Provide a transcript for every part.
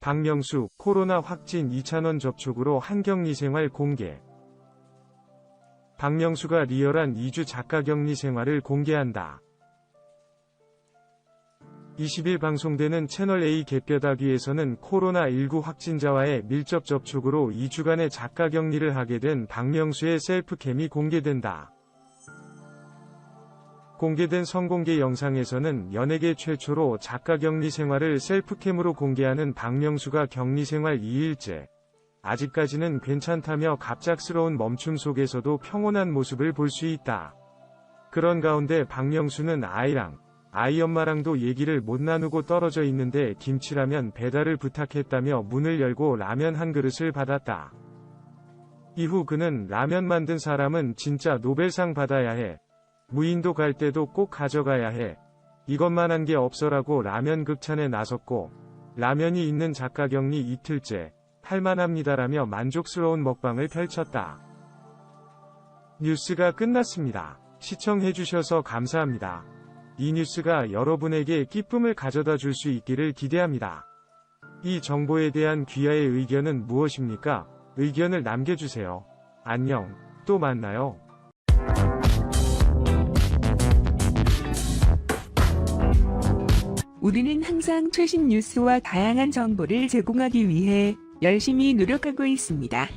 박명수, 코로나 확진 2차원 접촉으로 한격리생활 공개. 박명수가 리얼한 2주 작가격리 생활을 공개한다. 20일 방송되는 채널A 개뼈다귀에서는 코로나19 확진자와의 밀접 접촉으로 2주간의 작가격리를 하게 된 박명수의 셀프캠이 공개된다. 공개된 선공개 영상에서는 연예계 최초로 작가격리 생활을 셀프캠으로 공개하는 박명수가 격리생활 2일째. 아직까지는 괜찮다며 갑작스러운 멈춤 속에서도 평온한 모습을 볼 수 있다. 그런 가운데 박명수는 아이 엄마랑도 얘기를 못 나누고 떨어져 있는데 김치라면 배달을 부탁했다며 문을 열고 라면 한 그릇을 받았다. 이후 그는 라면 만든 사람은 진짜 노벨상 받아야 해. 무인도 갈 때도 꼭 가져가야 해. 이것만한 게 없어라고 라면 극찬에 나섰고, 라면이 있는 작가격리 이틀째, 할만합니다라며 만족스러운 먹방을 펼쳤다. 뉴스가 끝났습니다. 시청해주셔서 감사합니다. 이 뉴스가 여러분에게 기쁨을 가져다 줄 수 있기를 기대합니다. 이 정보에 대한 귀하의 의견은 무엇입니까? 의견을 남겨주세요. 안녕, 또 만나요. 우리는 항상 최신 뉴스와 다양한 정보를 제공하기 위해 열심히 노력하고 있습니다.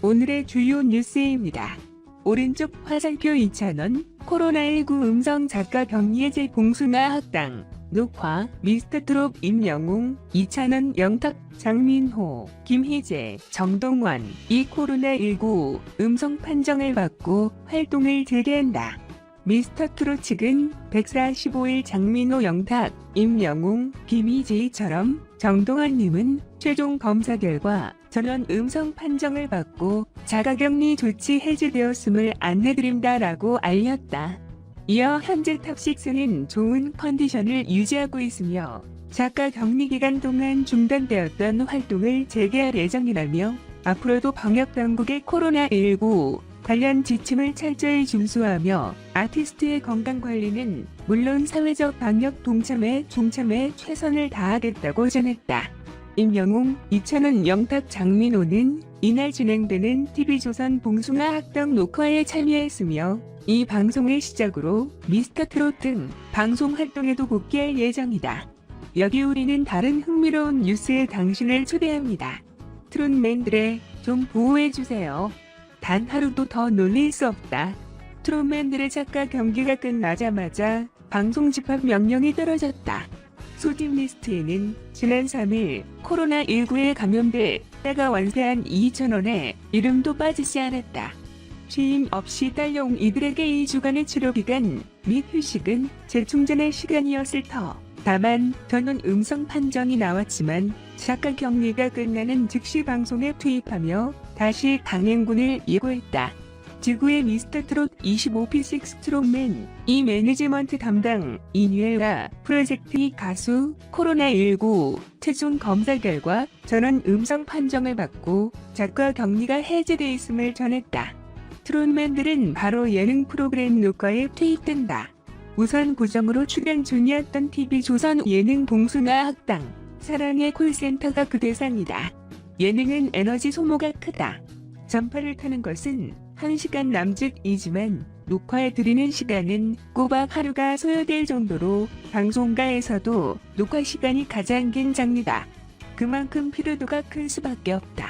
오늘의 주요 뉴스입니다. 오른쪽 화살표 2,000원, 코로나19 음성 작가 격리 해제 봉숭아 학당, 녹화, 미스터트롯 임영웅, 2,000원 영탁, 장민호, 김희재, 정동원, 이 코로나19 음성 판정을 받고 활동을 재개한다. 미스터트롯 측은 145일 장민호 영탁, 임영웅, 김희재처럼 정동원님은 최종 검사 결과 전원 음성 판정을 받고 자가격리 조치 해제되었음을 안내드린다라고 알렸다. 이어 현재 탑6는 좋은 컨디션을 유지하고 있으며 작가 격리 기간 동안 중단되었던 활동을 재개할 예정이라며 앞으로도 방역당국의 코로나19 관련 지침을 철저히 준수하며 아티스트의 건강관리는 물론 사회적 방역 동참에 최선을 다하겠다고 전했다. 임영웅, 2,000원 영탁, 장민호는 이날 진행되는 TV조선 봉숭아 학당 녹화에 참여했으며 이 방송을 시작으로 미스터트롯 등 방송 활동에도 복귀할 예정이다. 여기 우리는 다른 흥미로운 뉴스에 당신을 초대합니다. 트롯맨들의 좀 보호해주세요. 단 하루도 더 놀릴 수 없다. 트롯맨들의 작가 경기가 끝나자마자 방송 집합 명령이 떨어졌다. 소집 리스트에는 지난 3일 코로나19에 감염돼 때가 완세한 2,000원의 이름도 빠지지 않았다. 쉼 없이 딸려온 이들에게 2주간의 치료기간 및 휴식은 재충전의 시간이었을 터. 다만 전원 음성 판정이 나왔지만 작가 격리가 끝나는 즉시 방송에 투입하며 다시 강행군을 예고했다. 지구의 미스터트롯 25피식 스트롱맨, 이 매니지먼트 담당 이뉴엘라 프로젝트 가수 코로나19 최종 검사 결과 전원 음성 판정을 받고 작가 격리가 해제돼 있음을 전했다. 트롯맨들은 바로 예능 프로그램 녹화에 투입된다. 우선 고정으로 출연 중이었던 TV조선 예능 봉숭아 학당, 사랑의 콜센터가 그 대상이다. 예능은 에너지 소모가 크다. 전파를 타는 것은 1시간 남짓이지만 녹화에 들이는 시간은 꼬박 하루가 소요될 정도로 방송가에서도 녹화 시간이 가장 긴 장르다. 그만큼 피로도가 클 수밖에 없다.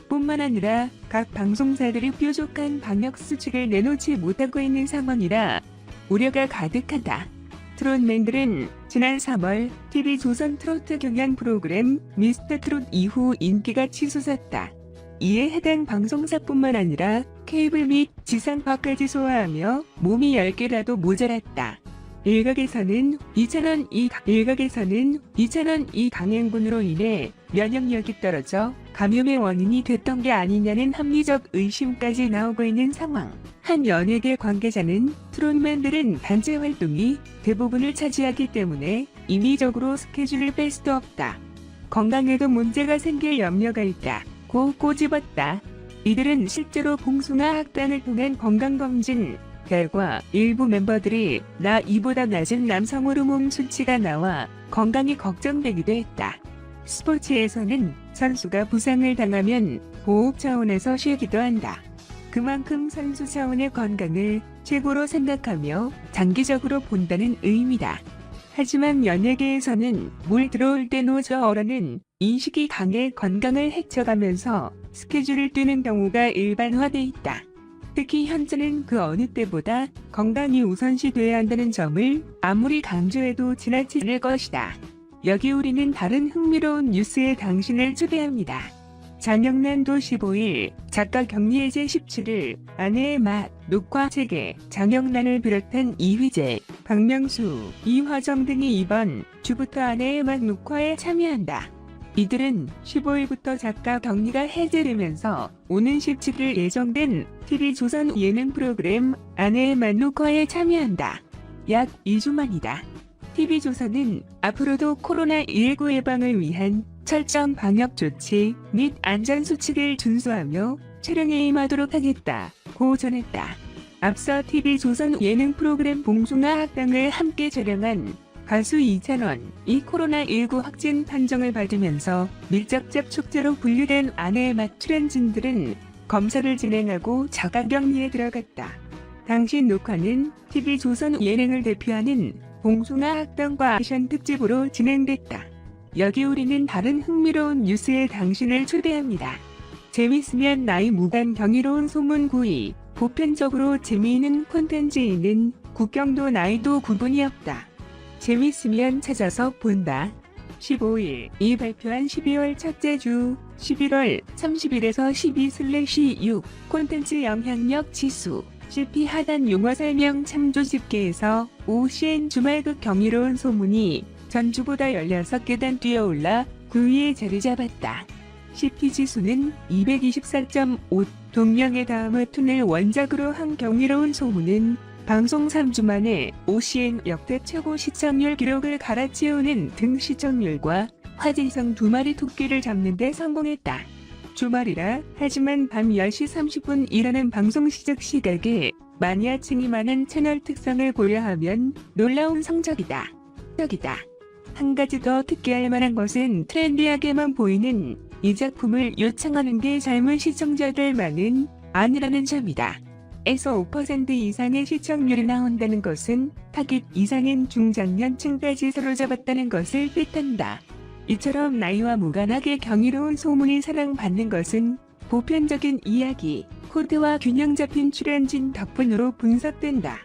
뿐만 아니라 각 방송사들이 뾰족한 방역 수칙을 내놓지 못하고 있는 상황이라 우려가 가득하다. 트롯맨들은 지난 3월 TV조선 트로트 경연 프로그램 미스터트롯 이후 인기가 치솟았다. 이에 해당 방송사뿐만 아니라 케이블 및 지상파까지 소화하며 몸이 10개라도 모자랐다. 일각에서는 2,000원 이 강행군으로 인해 면역력이 떨어져 감염의 원인이 됐던 게 아니냐는 합리적 의심까지 나오고 있는 상황. 한 연예계 관계자는 트롯맨들은 단체 활동이 대부분을 차지하기 때문에 인위적으로 스케줄을 뺄 수도 없다. 건강에도 문제가 생길 염려가 있다. 고 꼬집었다. 이들은 실제로 봉숭아 학당을 통한 건강검진 결과 일부 멤버들이 이보다 낮은 남성 호르몬 수치가 나와 건강이 걱정되기도 했다. 스포츠에서는 선수가 부상을 당하면 보호 차원에서 쉬기도 한다. 그만큼 선수 차원의 건강을 최고로 생각하며 장기적으로 본다는 의미다. 하지만 연예계에서는 물 들어올 때 노져어라는 인식이 강해 건강을 해쳐가면서 스케줄을 뛰는 경우가 일반화돼 있다. 특히 현재는 그 어느 때보다 건강이 우선시돼야 한다는 점을 아무리 강조해도 지나치지 않을 것이다. 여기 우리는 다른 흥미로운 뉴스에 당신을 초대합니다. 장영란도 15일, 작가 격리해제 17일, 아내의 맛, 녹화 재개, 장영란을 비롯한 이휘재, 박명수, 이화정 등이 이번 주부터 아내의 맛 녹화에 참여한다. 이들은 15일부터 작가 격리가 해제되면서 오는 17일 예정된 TV조선 예능 프로그램 아내의 맛 녹화에 참여한다. 약 2주 만이다. TV조선은 앞으로도 코로나19 예방을 위한 철저한 방역 조치 및 안전수칙을 준수하며 촬영에 임하도록 하겠다고 전했다. 앞서 TV조선 예능 프로그램 봉숭아 학당을 함께 촬영한 가수 이찬원이 코로나19 확진 판정을 받으면서 밀접 접촉자로 분류된 아내의 맛 출연진들은 검사를 진행하고 자가격리에 들어갔다. 당시 녹화는 TV조선 예능을 대표하는 봉숭아 학당과 아시안 특집으로 진행됐다. 여기 우리는 다른 흥미로운 뉴스에 당신을 초대합니다. 재밌으면 나이 무관 경이로운 소문 9위. 보편적으로 재미있는 콘텐츠에는 국경도 나이도 구분이 없다. 재밌으면 찾아서 본다. 15일 이 발표한 12월 첫째 주 11월 30일에서 12/6 콘텐츠 영향력 지수 CP 하단 용어 설명 참조 집계에서 OCN 주말극 경이로운 소문이 전주보다 16계단 뛰어올라 9위에 자리 잡았다. CP 지수는 224.5, 동명의 다음의 툰을 원작으로 한 경이로운 소문은 방송 3주 만에 OCN 역대 최고 시청률 기록을 갈아치우는 등 시청률과 화제성 2마리 토끼를 잡는 데 성공했다. 주말이라 하지만 밤 10시 30분이라는 방송 시작 시각에 마니아층이 많은 채널 특성을 고려하면 놀라운 성적이다. 한 가지 더 특기할 만한 것은 트렌디하게만 보이는 이 작품을 요청하는 게 젊은 시청자들만은 아니라는 점이다. 에서 5% 이상의 시청률이 나온다는 것은 타깃 이상인 중장년층까지 사로잡았다는 것을 뜻한다. 이처럼 나이와 무관하게 경이로운 소문이 사랑받는 것은 보편적인 이야기, 코드와 균형 잡힌 출연진 덕분으로 분석된다.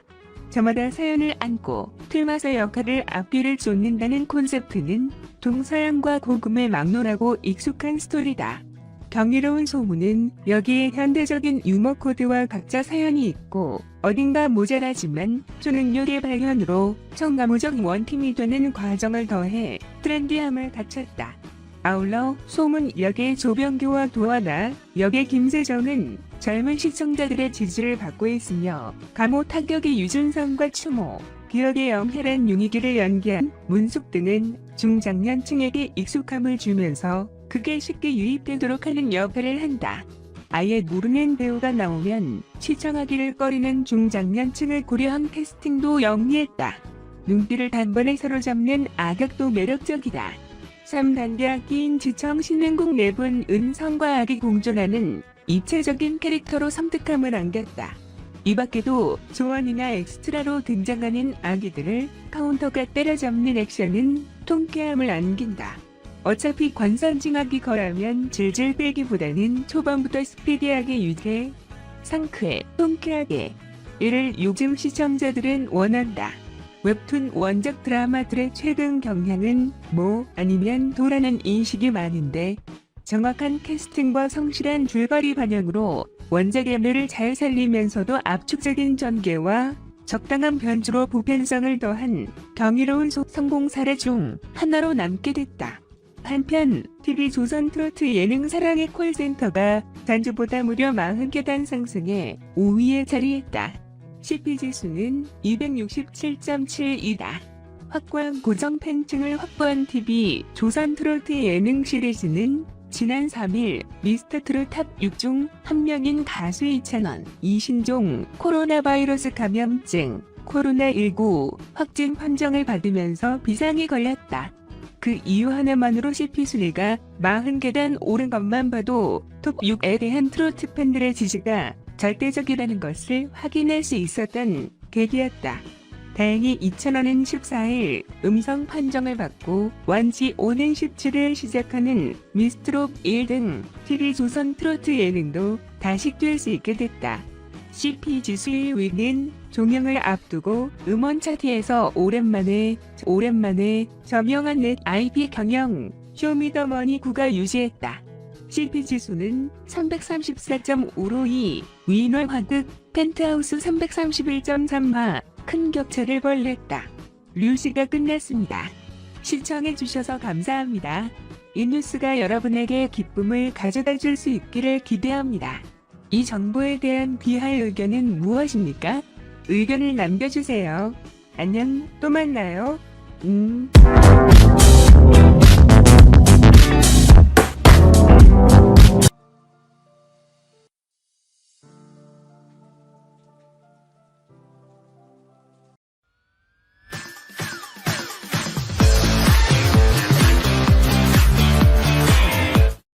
저마다 사연을 안고 틀마서 역할을 앞뒤를 쫓는다는 콘셉트는 동서양과 고금에 막론하고 익숙한 스토리다. 경이로운 소문은 여기에 현대적인 유머 코드와 각자 사연이 있고 어딘가 모자라지만 초능력의 발현으로 청가무적 원팀이 되는 과정을 더해 트렌디함을 갖췄다. 아울러 소문 역의 조병규와 도하나 역의 김세정은 젊은 시청자들의 지지를 받고 있으며 감호 타격의 유준성과 추모, 기억의 영혜란 윤희기를 연기한 문숙 등은 중장년층에게 익숙함을 주면서 그게 쉽게 유입되도록 하는 역할을 한다. 아예 모르는 배우가 나오면 시청하기를 꺼리는 중장년층을 고려한 캐스팅도 영리했다. 눈길을 단번에 사로잡는 악역도 매력적이다. 3단계 악기인 지청 신흥국 내분 은성과 악이 공존하는 입체적인 캐릭터로 섬뜩함을 안겼다. 이 밖에도 조언이나 엑스트라로 등장하는 아기들을 카운터가 때려잡는 액션은 통쾌함을 안긴다. 어차피 관선징악이 거라면 질질 빼기보다는 초반부터 스피디하게 유쾌, 상쾌, 통쾌하게. 이를 요즘 시청자들은 원한다. 웹툰 원작 드라마들의 최근 경향은 뭐 아니면 도라는 인식이 많은데 정확한 캐스팅과 성실한 줄거리 반영으로 원작의 뇌를 잘 살리면서도 압축적인 전개와 적당한 변주로 보편성을 더한 경이로운 성공 사례 중 하나로 남게 됐다. 한편 TV조선 트로트 예능 사랑의 콜센터가 전주보다 무려 40계단 상승해 5위에 자리했다. CP지수는 267.7이다. 확고한 고정 팬층을 확보한 TV조선 트로트 예능 시리즈는 지난 3일 미스터트롯 탑 6 중 한 명인 가수 이찬원, 이신종 코로나 바이러스 감염증 코로나19 확진 판정을 받으면서 비상이 걸렸다. 그 이유 하나만으로 CP 순위가 40계단 오른 것만 봐도 톱 6에 대한 트로트 팬들의 지지가 절대적이라는 것을 확인할 수 있었던 계기였다. 다행히 2000원은 14일 음성 판정을 받고 완치 5는 17일 시작하는 미스트롯 1 등 TV조선 트로트 예능도 다시 뛸 수 있게 됐다. CP 지수 1위는 종영을 앞두고 음원 차트에서 오랜만에 저명한 넷 IP 경영 쇼미더머니 9가 유지했다. CP 지수는 334.5로 2위, 화극 펜트하우스 331.3화 큰 격차를 벌렸다. 뉴스가 끝났습니다. 시청해주셔서 감사합니다. 이 뉴스가 여러분에게 기쁨을 가져다 줄 수 있기를 기대합니다. 이 정보에 대한 비할 의견은 무엇입니까? 의견을 남겨주세요. 안녕, 또 만나요.